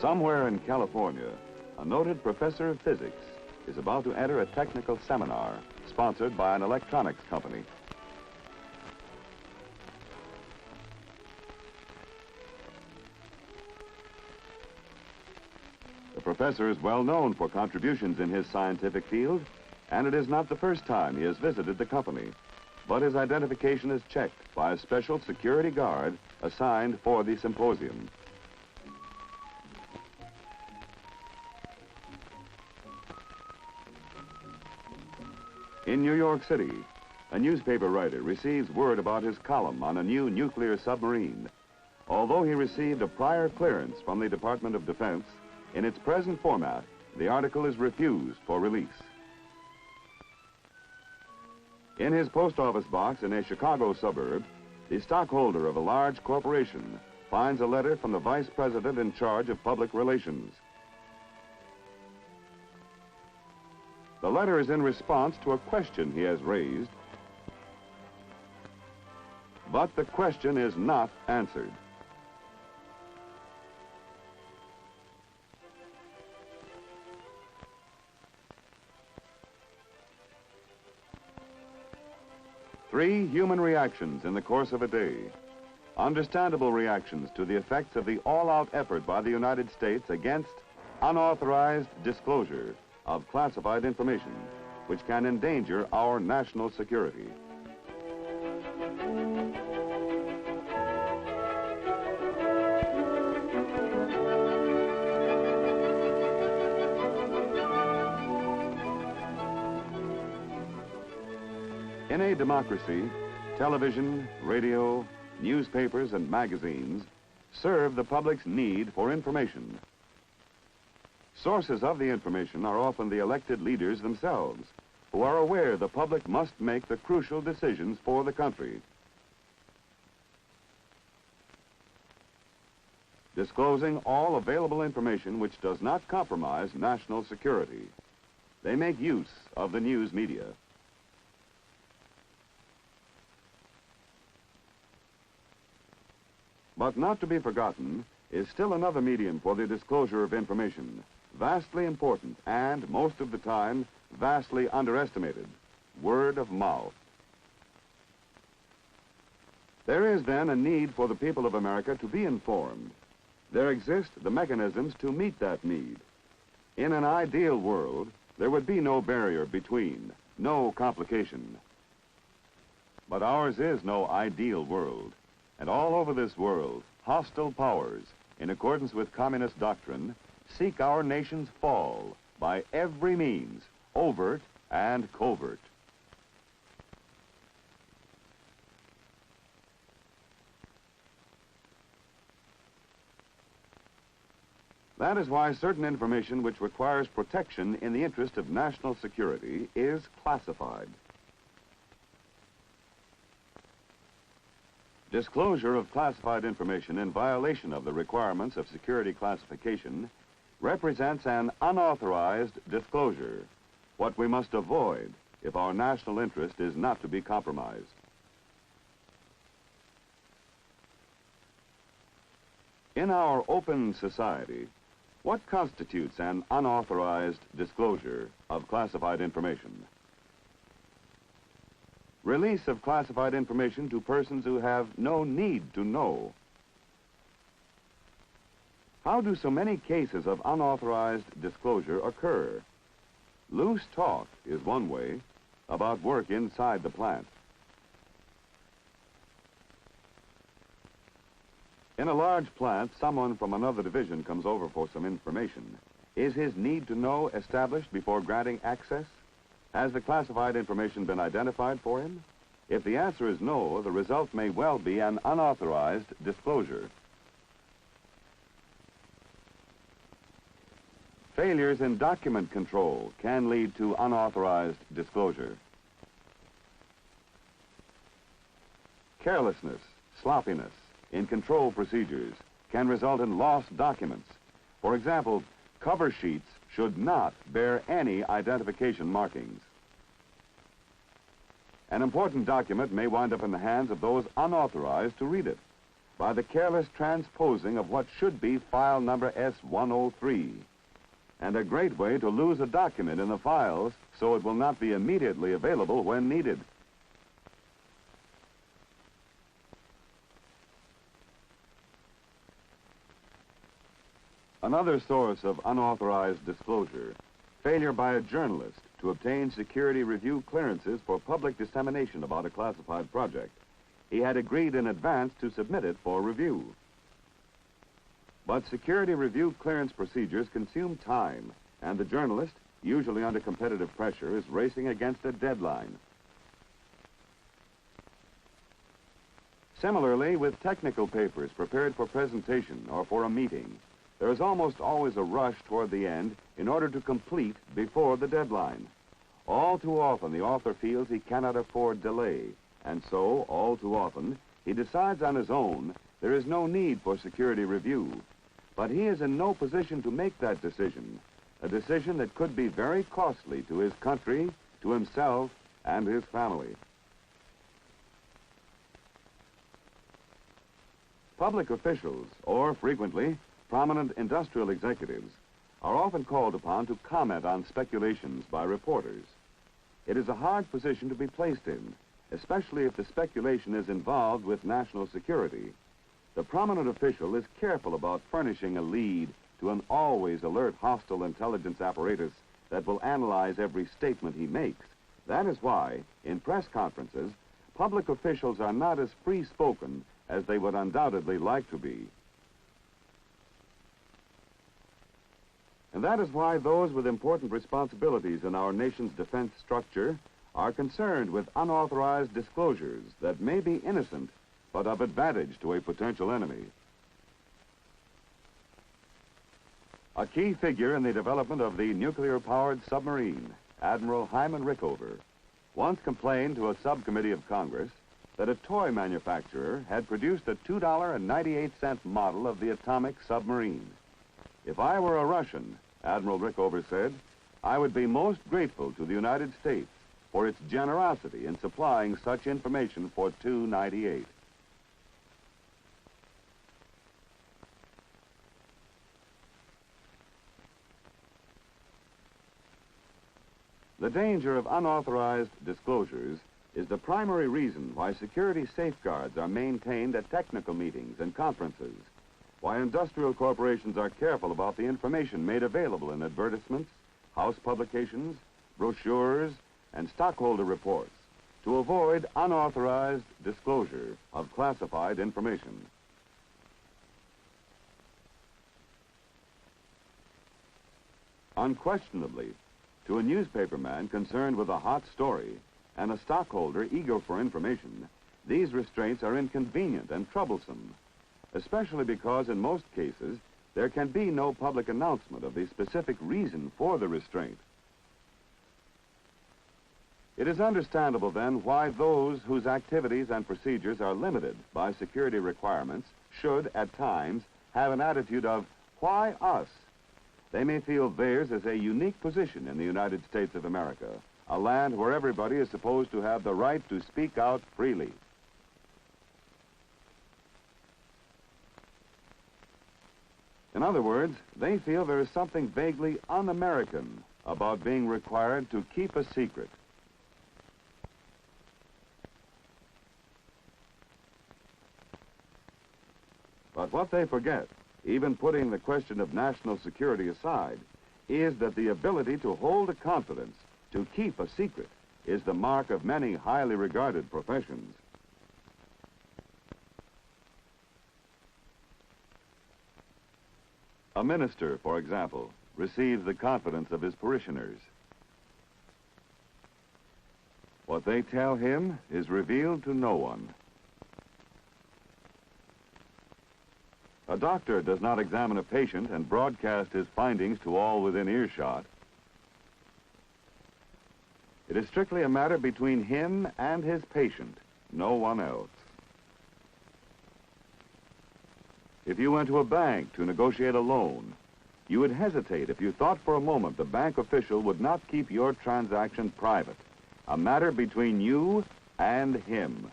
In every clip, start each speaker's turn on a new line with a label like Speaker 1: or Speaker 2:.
Speaker 1: Somewhere in California, a noted professor of physics is about to enter a technical seminar sponsored by an electronics company. The professor is well known for contributions in his scientific field, and it is not the first time he has visited the company, but his identification is checked by a special security guard assigned for the symposium. In New York City, a newspaper writer receives word about his column on a new nuclear submarine. Although he received a prior clearance from the Department of Defense, in its present format, the article is refused for release. In his post office box in a Chicago suburb, the stockholder of a large corporation finds a letter from the vice president in charge of public relations. The letter is in response to a question he has raised, but the question is not answered. Three human reactions in the course of a day. Understandable reactions to the effects of the all-out effort by the United States against unauthorized disclosure of classified information, which can endanger our national security. In a democracy, television, radio, newspapers, and magazines serve the public's need for information. Sources of the information are often the elected leaders themselves, who are aware the public must make the crucial decisions for the country. Disclosing all available information which does not compromise national security. They make use of the news media. But not to be forgotten is still another medium for the disclosure of information, vastly important and, most of the time, vastly underestimated: word of mouth. There is then a need for the people of America to be informed. There exist the mechanisms to meet that need. In an ideal world, there would be no barrier between, no complication. But ours is no ideal world. And all over this world, hostile powers, in accordance with communist doctrine, seek our nation's fall by every means, overt and covert. That is why certain information which requires protection in the interest of national security is classified. Disclosure of classified information in violation of the requirements of security classification represents an unauthorized disclosure, what we must avoid if our national interest is not to be compromised. In our open society, what constitutes an unauthorized disclosure of classified information? Release of classified information to persons who have no need to know. How do so many cases of unauthorized disclosure occur? Loose talk is one way about work inside the plant. In a large plant, someone from another division comes over for some information. Is his need to know established before granting access? Has the classified information been identified for him? If the answer is no, the result may well be an unauthorized disclosure. Failures in document control can lead to unauthorized disclosure. Carelessness, sloppiness in control procedures can result in lost documents. For example, cover sheets should not bear any identification markings. An important document may wind up in the hands of those unauthorized to read it. by the careless transposing of what should be file number S103, and a great way to lose a document in the files so it will not be immediately available when needed. Another source of unauthorized disclosure, failure by a journalist to obtain security review clearances for public dissemination about a classified project. He had agreed in advance to submit it for review. But security review clearance procedures consume time, and the journalist, usually under competitive pressure, is racing against a deadline. Similarly, with technical papers prepared for presentation or for a meeting, there is almost always a rush toward the end in order to complete before the deadline. All too often, the author feels he cannot afford delay, and so, all too often, he decides on his own there is no need for security review. But he is in no position to make that decision, a decision that could be very costly to his country, to himself, and his family. Public officials, or frequently, prominent industrial executives, are often called upon to comment on speculations by reporters. It is a hard position to be placed in, especially if the speculation is involved with national security. The prominent official is careful about furnishing a lead to an always alert hostile intelligence apparatus that will analyze every statement he makes. That is why, in press conferences, public officials are not as free-spoken as they would undoubtedly like to be. And that is why those with important responsibilities in our nation's defense structure are concerned with unauthorized disclosures that may be innocent but of advantage to a potential enemy. A key figure in the development of the nuclear-powered submarine, Admiral Hyman Rickover, once complained to a subcommittee of Congress that a toy manufacturer had produced a $2.98 model of the atomic submarine. If I were a Russian, Admiral Rickover said, I would be most grateful to the United States for its generosity in supplying such information for $2.98. The danger of unauthorized disclosures is the primary reason why security safeguards are maintained at technical meetings and conferences, why industrial corporations are careful about the information made available in advertisements, house publications, brochures, and stockholder reports to avoid unauthorized disclosure of classified information. Unquestionably, to a newspaperman concerned with a hot story and a stockholder eager for information, these restraints are inconvenient and troublesome, especially because in most cases there can be no public announcement of the specific reason for the restraint. It is understandable then why those whose activities and procedures are limited by security requirements should, at times, have an attitude of, why us? They may feel theirs is a unique position in the United States of America, a land where everybody is supposed to have the right to speak out freely. In other words, they feel there is something vaguely un-American about being required to keep a secret. But what they forget, even putting the question of national security aside, is that the ability to hold a confidence, to keep a secret, is the mark of many highly regarded professions. A minister, for example, receives the confidence of his parishioners. What they tell him is revealed to no one. A doctor does not examine a patient and broadcast his findings to all within earshot. It is strictly a matter between him and his patient, no one else. If you went to a bank to negotiate a loan, you would hesitate if you thought for a moment the bank official would not keep your transaction private, a matter between you and him.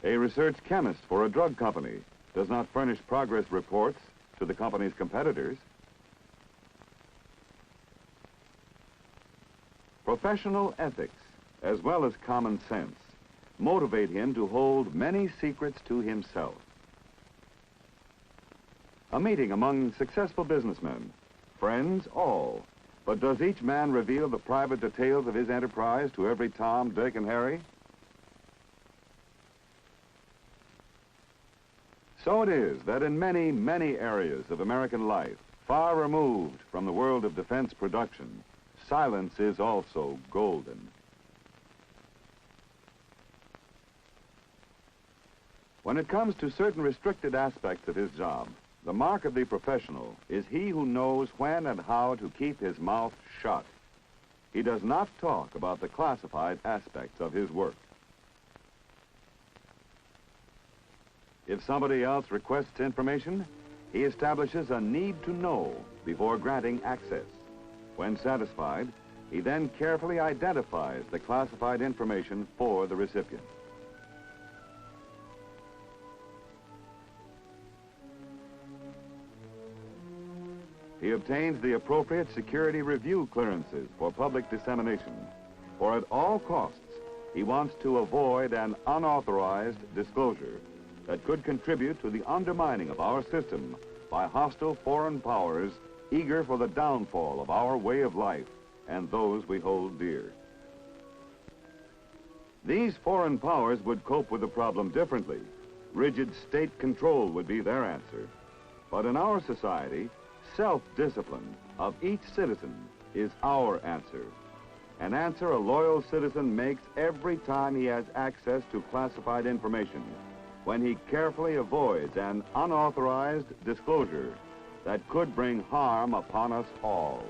Speaker 1: A research chemist for a drug company does not furnish progress reports to the company's competitors. Professional ethics, as well as common sense, motivate him to hold many secrets to himself. A meeting among successful businessmen, friends all, but does each man reveal the private details of his enterprise to every Tom, Dick, and Harry? So it is that in many, many areas of American life, far removed from the world of defense production, silence is also golden. When it comes to certain restricted aspects of his job, the mark of the professional is he who knows when and how to keep his mouth shut. He does not talk about the classified aspects of his work. If somebody else requests information, he establishes a need to know before granting access. When satisfied, he then carefully identifies the classified information for the recipient. He obtains the appropriate security review clearances for public dissemination, for at all costs, he wants to avoid an unauthorized disclosure that could contribute to the undermining of our system by hostile foreign powers eager for the downfall of our way of life and those we hold dear. These foreign powers would cope with the problem differently. Rigid state control would be their answer. But in our society, self-discipline of each citizen is our answer. An answer a loyal citizen makes every time he has access to classified information, when he carefully avoids an unauthorized disclosure that could bring harm upon us all.